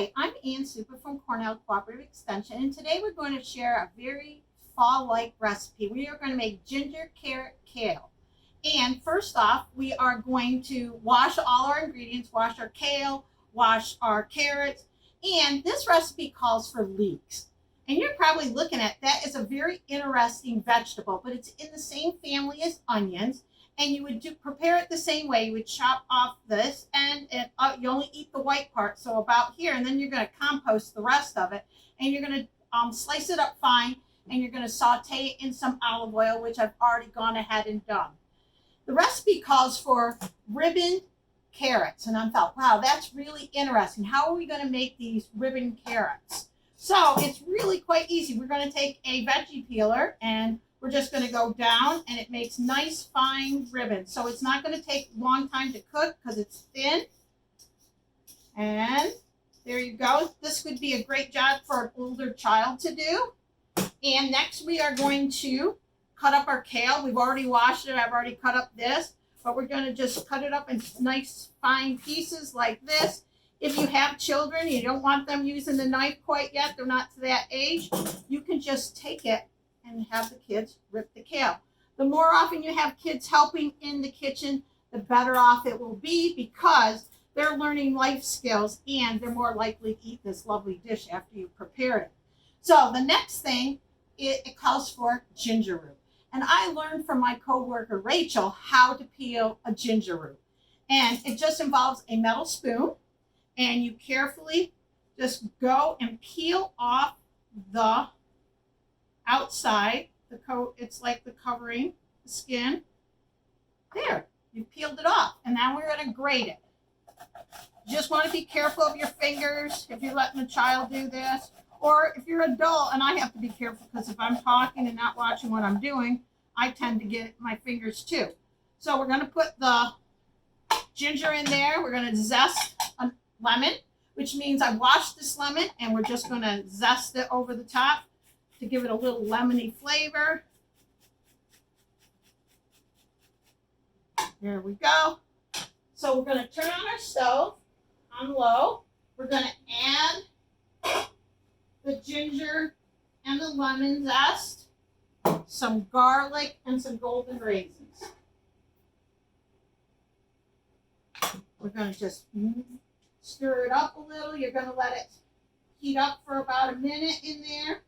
Hi, I'm Ann Supa from Cornell Cooperative Extension, and today we're going to share a very fall-like recipe. We are going to make ginger carrot kale. And first off, we are going to wash all our ingredients, wash our kale, wash our carrots, and this recipe calls for leeks. And you're probably looking at that as a very interesting vegetable, but it's in the same family as onions. And you would prepare it the same way. You would chop off this and you only eat the white part, so about here, and then you're going to compost the rest of it, and you're going to slice it up fine, and you're going to saute it in some olive oil, which I've already gone ahead and done. The recipe calls for ribboned carrots, and I thought, wow, that's really interesting. How are we going to make these ribboned carrots? So it's really quite easy. We're going to take a veggie peeler, and we're just going to go down, and it makes nice fine ribbons. So it's not going to take a long time to cook because it's thin. And there you go. This would be a great job for an older child to do. And next we are going to cut up our kale. We've already washed it. I've already cut up this, but we're going to just cut it up in nice fine pieces like this. If you have children, you don't want them using the knife quite yet, they're not to that age, you can just take it and have the kids rip the kale. The more often you have kids helping in the kitchen, the better off it will be, because they're learning life skills and they're more likely to eat this lovely dish after you prepare it. So the next thing, it calls for ginger root. And I learned from my coworker Rachel how to peel a ginger root. And it just involves a metal spoon, and you carefully just go and peel off the outside, the coat. It's like the covering, the skin. There, you peeled it off, and now we're going to grate it. You just want to be careful of your fingers if you're letting a child do this, or if you're an adult, and I have to be careful because if I'm talking and not watching what I'm doing, I tend to get my fingers too. So we're going to put the ginger in there. We're going to zest a lemon, which means I washed this lemon, and we're just going to zest it over the top to give it a little lemony flavor. There we go. So we're going to turn on our stove on low. We're going to add the ginger and the lemon zest, some garlic, and some golden raisins. We're going to just stir it up a little. You're going to let it heat up for about a minute in there.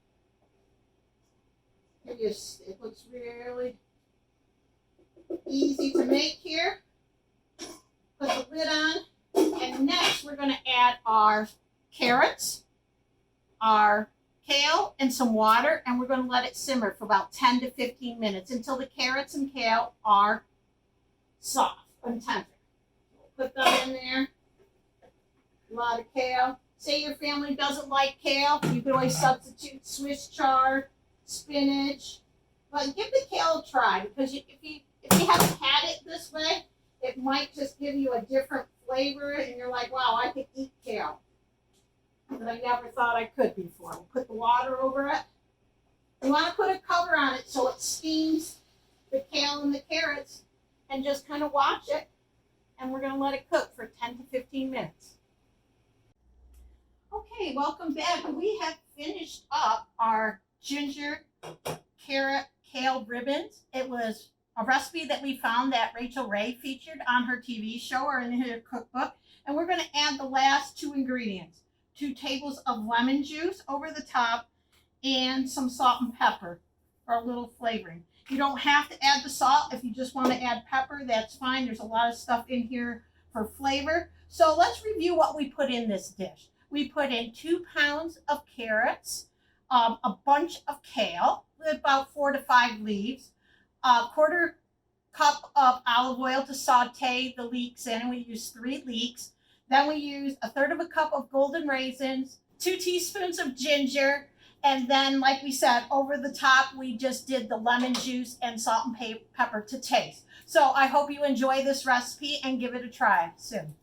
It looks really easy to make here. Put the lid on, and next we're going to add our carrots, our kale, and some water, and we're going to let it simmer for about 10 to 15 minutes until the carrots and kale are soft and tender. Put them in there. A lot of kale. Say your family doesn't like kale, you can always substitute Swiss chard, spinach, but give the kale a try, because if you haven't had it this way, it might just give you a different flavor, and you're like, wow, I could eat kale that I never thought I could before. We'll put the water over it. You want to put a cover on it so it steams the kale and the carrots, and just kind of watch it, and we're going to let it cook for 10 to 15 minutes. Okay, welcome back. We have finished up our ginger carrot kale ribbons. It was a recipe that we found that Rachel Ray featured on her TV show or in her cookbook. And we're going to add the last two ingredients, 2 tables of lemon juice over the top, and some salt and pepper for a little flavoring. You don't have to add the salt. If you just want to add pepper, that's fine. There's a lot of stuff in here for flavor. So let's review what we put in this dish. We put in 2 pounds of carrots, a bunch of kale, about 4 to 5 leaves, a 1/4 cup of olive oil to saute the leeks in. We used 3 leeks. Then we used 1/3 cup of golden raisins, 2 teaspoons of ginger, and then, like we said, over the top, we just did the lemon juice and salt and pepper to taste. So I hope you enjoy this recipe and give it a try soon.